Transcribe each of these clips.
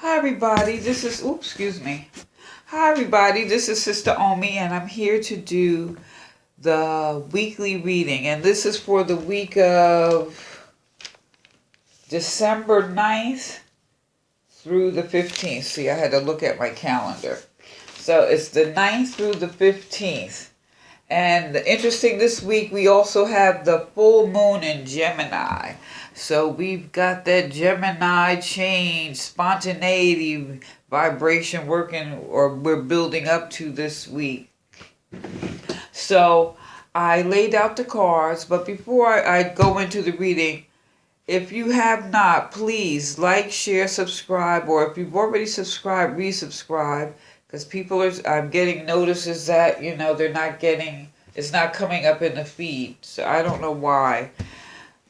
Hi everybody, this is, excuse me. Hi everybody, this is Sister Omi and I'm here to do the weekly reading. And this is for the week of December 9th through the 15th. See, I had to look at my calendar. So it's the 9th through the 15th. And interesting, this week we also have the full moon in Gemini. So we've got that Gemini change, spontaneity, vibration working, or we're building up to this week. So I laid out the cards, but before I go into the reading, if you have not, please like, share, subscribe, or if you've already subscribed, resubscribe. Because I'm getting notices that, they're not getting, it's not coming up in the feed. So I don't know why.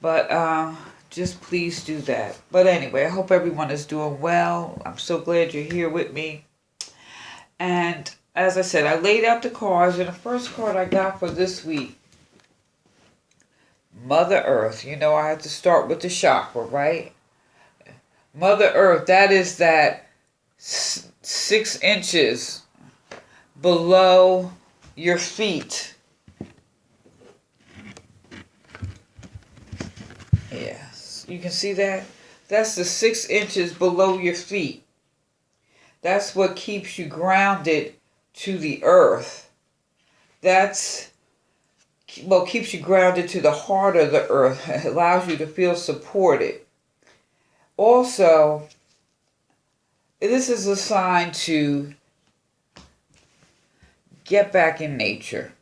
But just please do that. But anyway, I hope everyone is doing well. I'm so glad you're here with me. And as I said, I laid out the cards. And the first card I got for this week, Mother Earth. I had to start with the chakra, right? Mother Earth, that is that 6 inches below your feet. Yes, you can see that? That's the 6 inches below your feet. That's what keeps you grounded to the earth. That's what keeps you grounded to the heart of the earth. It allows you to feel supported. Also, this is a sign to get back in nature.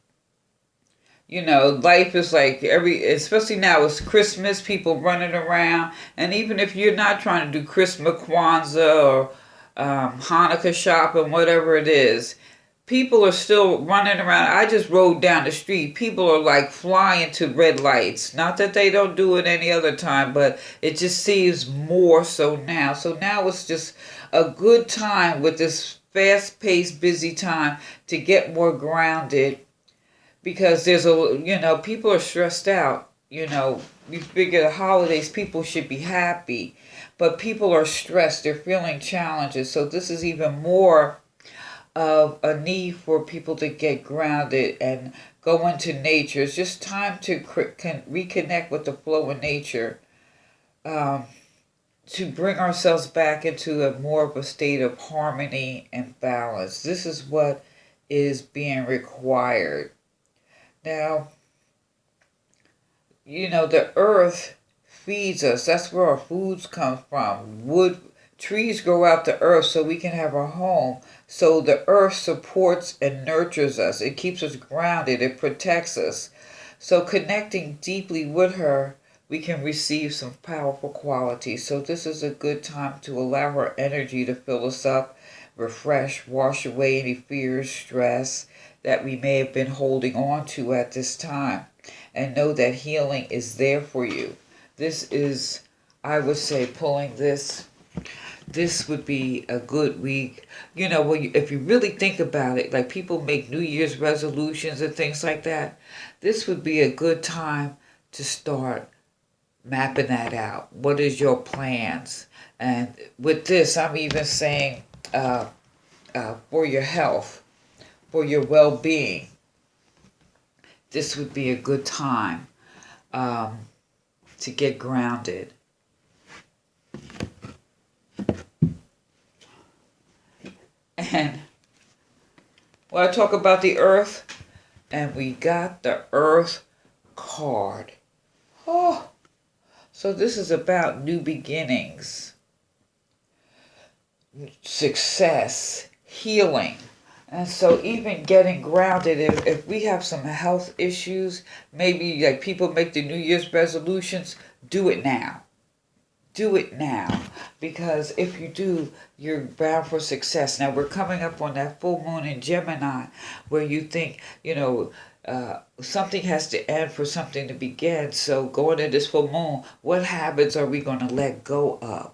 Life is like especially now it's Christmas, people running around. And even if you're not trying to do Christmas, Kwanzaa, or Hanukkah shopping, whatever it is, people are still running around. I just rode down the street. People are like flying to red lights. Not that they don't do it any other time, but it just seems more so now. So now it's just a good time with this fast-paced, busy time to get more grounded. Because people are stressed out. We figure the holidays, people should be happy. But people are stressed. They're feeling challenges. So this is even more of a need for people to get grounded and go into nature. It's just time to reconnect with the flow of nature. To bring ourselves back into more of a state of harmony and balance. This is what is being required. Now, the earth feeds us. That's where our foods come from. Trees grow out the earth so we can have a home. So the earth supports and nurtures us. It keeps us grounded. It protects us. So connecting deeply with her, we can receive some powerful qualities. So this is a good time to allow her energy to fill us up, refresh, wash away any fears, stress that we may have been holding on to at this time, and know that healing is there for you. This is, I would say, pulling this would be a good week. If you really think about it, like people make New Year's resolutions and things like that, this would be a good time to start mapping that out. What is your plans? And with this, I'm even saying for your health, for your well-being, this would be a good time to get grounded. And I talk about the earth, and we got the earth card. Oh, so this is about new beginnings, success, healing. And so even getting grounded, if we have some health issues, maybe like people make the New Year's resolutions, do it now. Do it now. Because if you do, you're bound for success. Now we're coming up on that full moon in Gemini where you think, something has to end for something to begin. So going into this full moon, what habits are we going to let go of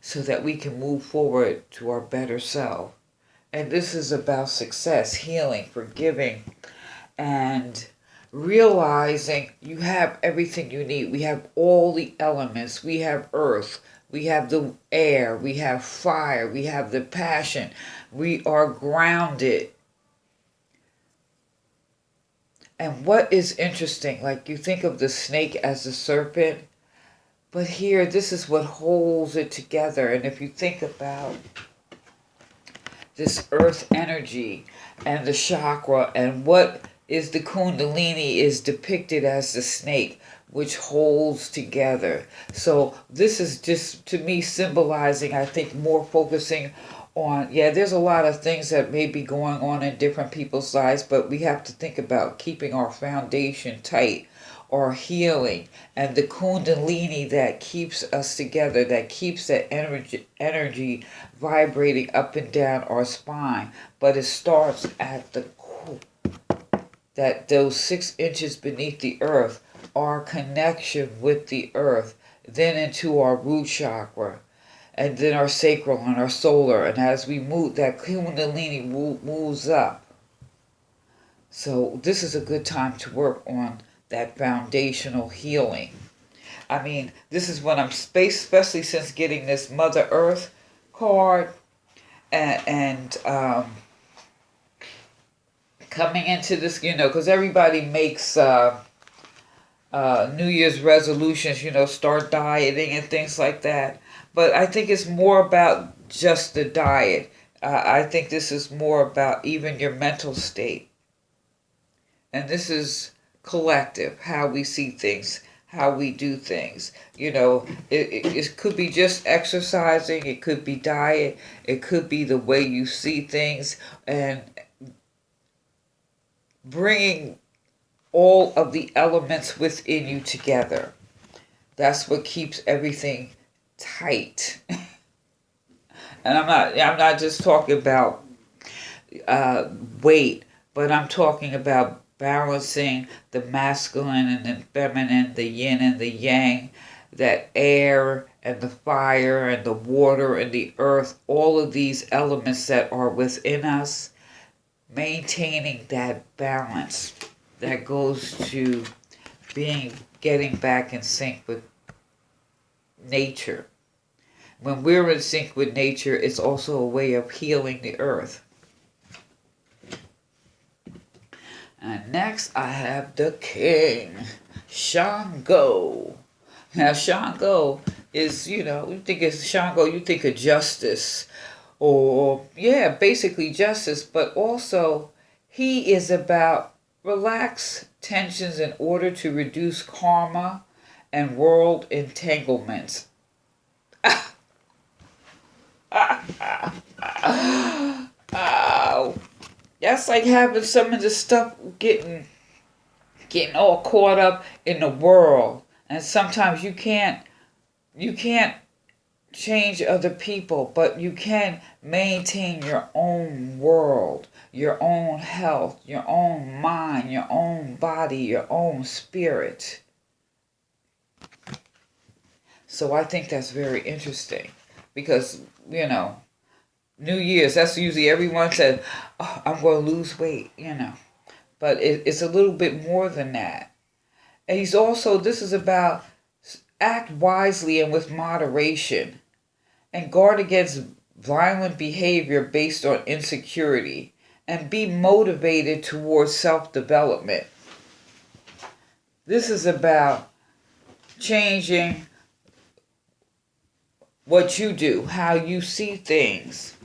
so that we can move forward to our better self? And this is about success, healing, forgiving, and realizing you have everything you need. We have all the elements. We have earth, We have the air, we have fire, we have the passion. We are grounded. And what is interesting, like you think of the snake as the serpent, but here this is what holds it together. And if you think about this earth energy and the chakra and what is the kundalini is depicted as the snake, which holds together. So this is just, to me, symbolizing, I think, more focusing on, yeah, there's a lot of things that may be going on in different people's lives, but we have to think about keeping our foundation tight, or healing, and the kundalini that keeps us together, that keeps that energy vibrating up and down our spine. But it starts at the core, that those 6 inches beneath the earth, our connection with the earth, then into our root chakra, and then our sacral and our solar. And as we move, that kundalini moves up. So this is a good time to work on that foundational healing. I mean, this is when I'm especially since getting this Mother Earth card and coming into this, because everybody makes New Year's resolutions, start dieting and things like that. But I think it's more about just the diet. I think this is more about even your mental state. And this is collective, how we see things, how we do things. It could be just exercising, it could be diet, it could be the way you see things, and bringing all of the elements within you together. That's what keeps everything tight. And I'm not just talking about weight, but I'm talking about balancing the masculine and the feminine, the yin and the yang, that air and the fire and the water and the earth, all of these elements that are within us, maintaining that balance that goes to getting back in sync with nature. When we're in sync with nature, it's also a way of healing the earth. And next I have the king, Shango. Now Shango is, you think it's Shango, you think of justice, or basically justice, but also he is about relax tensions in order to reduce karma and world entanglements. That's like having some of the stuff getting all caught up in the world. And sometimes you can't change other people, but you can maintain your own world, your own health, your own mind, your own body, your own spirit. So I think that's very interesting because, New Year's, that's usually everyone says, oh, I'm going to lose weight, But it's a little bit more than that. And this is about act wisely and with moderation and guard against violent behavior based on insecurity and be motivated towards self-development. This is about changing what you do, how you see things,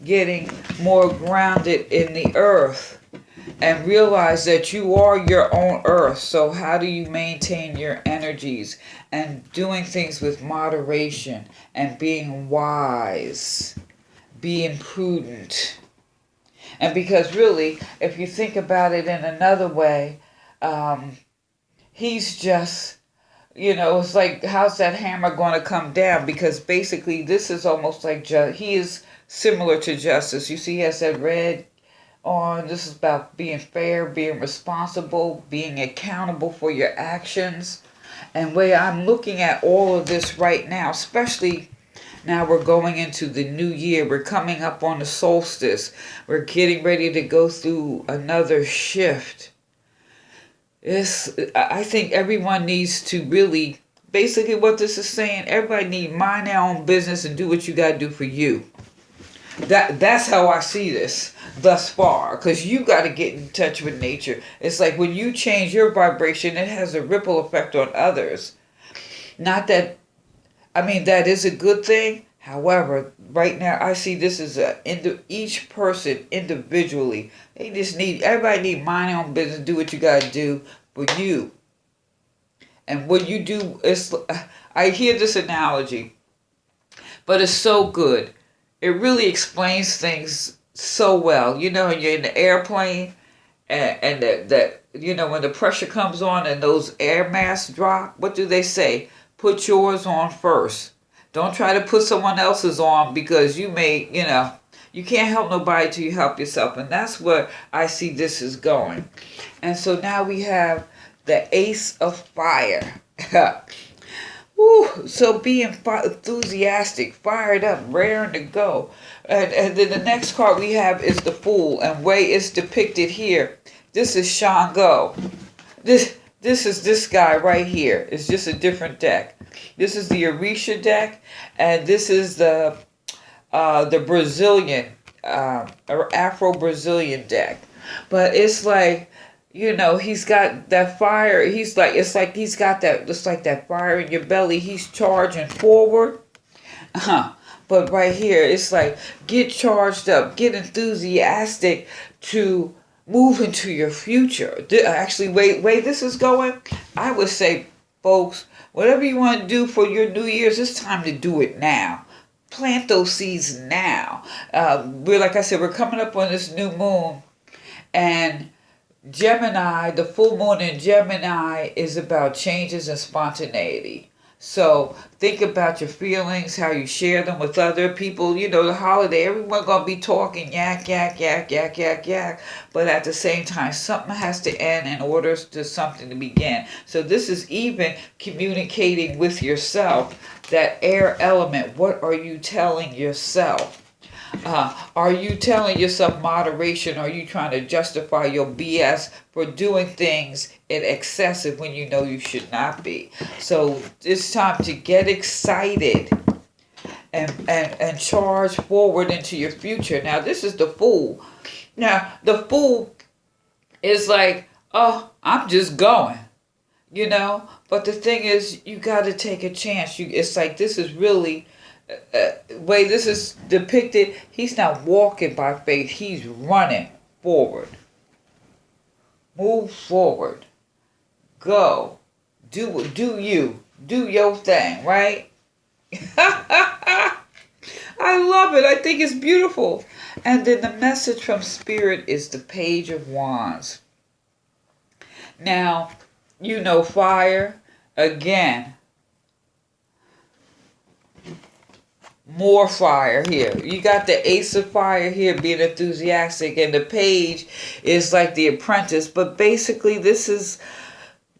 getting more grounded in the earth, and realize that you are your own earth. So how do you maintain your energies and doing things with moderation and being wise, being prudent? And because really, if you think about it in another way, he's just, it's like, how's that hammer going to come down? Because basically this is almost like, he is similar to justice. You see, he has that red on. This is about being fair, being responsible, being accountable for your actions. And way I'm looking at all of this right now, especially now we're going into the new year. We're coming up on the solstice. We're getting ready to go through another shift. I think everyone needs to really Basically what this is saying, everybody need mind their own business and do what you got to do for you. That's how I see this thus far, because you got to get in touch with nature. It's like when you change your vibration, it has a ripple effect on others. Not that, I mean, that is a good thing. However, right now I see this as each person individually. Everybody need mind their own business, do what you got to do for you. And what you do is, I hear this analogy, but it's so good. It really explains things so well. You know, you're in the airplane and that you know, when the pressure comes on and those air masks drop, what do they say? Put yours on first. Don't try to put someone else's on, because you may, you know, you can't help nobody till you help yourself. And that's where I see this is going. And so now we have the Ace of Fire. Woo, so being enthusiastic, fired up, raring to go. And then the next card we have is the Fool. And way it's depicted here, this is Shango. This is this guy right here. It's just a different deck. This is the Orisha deck. And this is the Brazilian, Afro-Brazilian deck. But it's like, you know, he's got that fire. It's like he's got that, just like that fire in your belly. He's charging forward. But right here, it's like, get charged up, get enthusiastic to move into your future. Actually, way this is going, I would say, folks, whatever you want to do for your New Year's, it's time to do it now. Plant those seeds now. Like I said, we're coming up on this new moon, and Gemini, the full moon in Gemini is about changes and spontaneity. So think about your feelings, how you share them with other people. You know, the holiday, everyone gonna be talking yak, yak, yak, yak, yak, yak. But at the same time, something has to end in order to something to begin. So this is even communicating with yourself, that air element. What are you telling yourself? Are you telling yourself moderation? Or are you trying to justify your BS for doing things in excessive when you know you should not be? So it's time to get excited and charge forward into your future. Now, this is the Fool. Now, the Fool is like, oh, I'm just going, you know? But the thing is, you got to take a chance. It's like, this is really... way this is depicted, he's not walking by faith, he's running forward. Move forward. Go. Do your thing, right? I love it. I think it's beautiful. And then the message from Spirit is the Page of Wands. Now, you know, fire, again, more fire here. You got the Ace of Fire here, being enthusiastic, and the Page is like the Apprentice. But basically, this is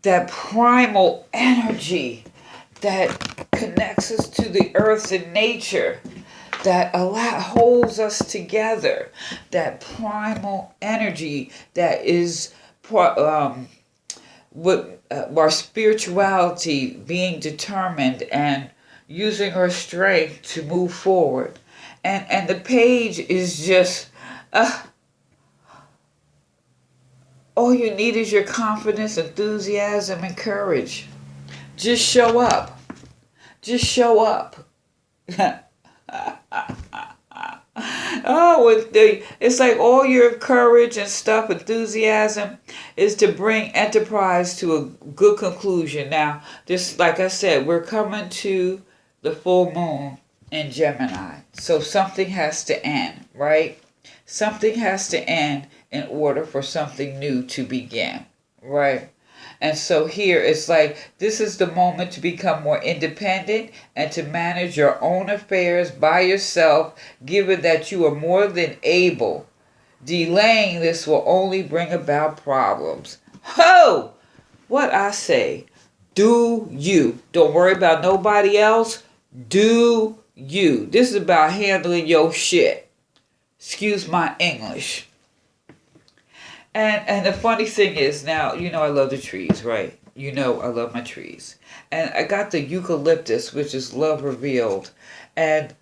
that primal energy that connects us to the earth and nature, that holds us together. That primal energy that is our spirituality being determined and using her strength to move forward. And the Page is just, all you need is your confidence, enthusiasm, and courage. Just show up. Just show up. It's like all your courage and stuff, enthusiasm, is to bring enterprise to a good conclusion. Now, just like I said, we're coming to the full moon in Gemini. So something has to end, right? Something has to end in order for something new to begin, right? And so here it's like, this is the moment to become more independent and to manage your own affairs by yourself, given that you are more than able. Delaying this will only bring about problems. Ho! What I say, do you. Don't worry about nobody else. Do you. This is about handling your shit. Excuse my English. And the funny thing is, now, you know I love the trees, right? you know I love my trees. And I got the eucalyptus, which is love revealed. And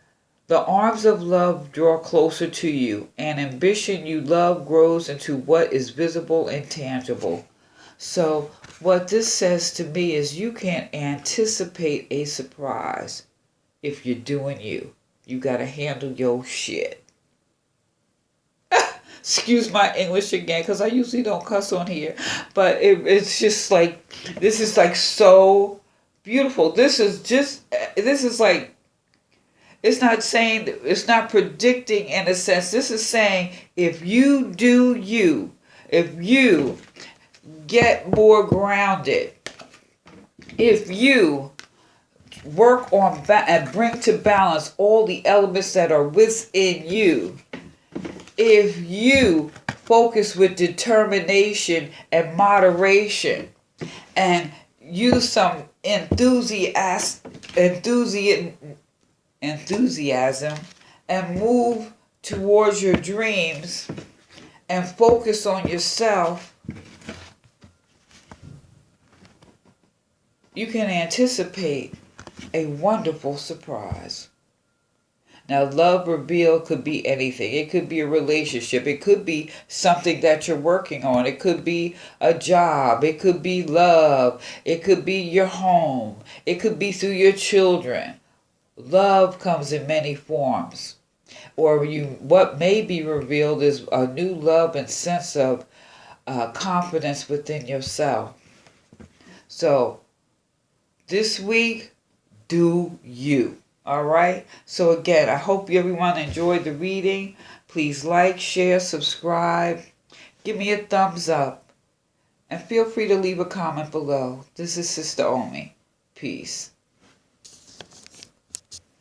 the arms of love draw closer to you, and ambition you love grows into what is visible and tangible. So, what this says to me is you can anticipate a surprise if you're doing you. You gotta handle your shit. Excuse my English again, because I usually don't cuss on here. But it's just like, this is like so beautiful. This is like, it's not saying, it's not predicting in a sense. This is saying if you do you, if you get more grounded, if you work on and bring to balance all the elements that are within you, if you focus with determination and moderation and use some enthusiasm and move towards your dreams and focus on yourself, you can anticipate a wonderful surprise. Now, love revealed could be anything. It could be a relationship. It could be something that you're working on. It could be a job. It could be love. It could be your home. It could be through your children. Love comes in many forms. Or what may be revealed is a new love and sense of confidence within yourself. So, this week, do you. All right. So again, I hope everyone enjoyed the reading. Please like, share, subscribe. Give me a thumbs up. And feel free to leave a comment below. This is Sister Omi. Peace.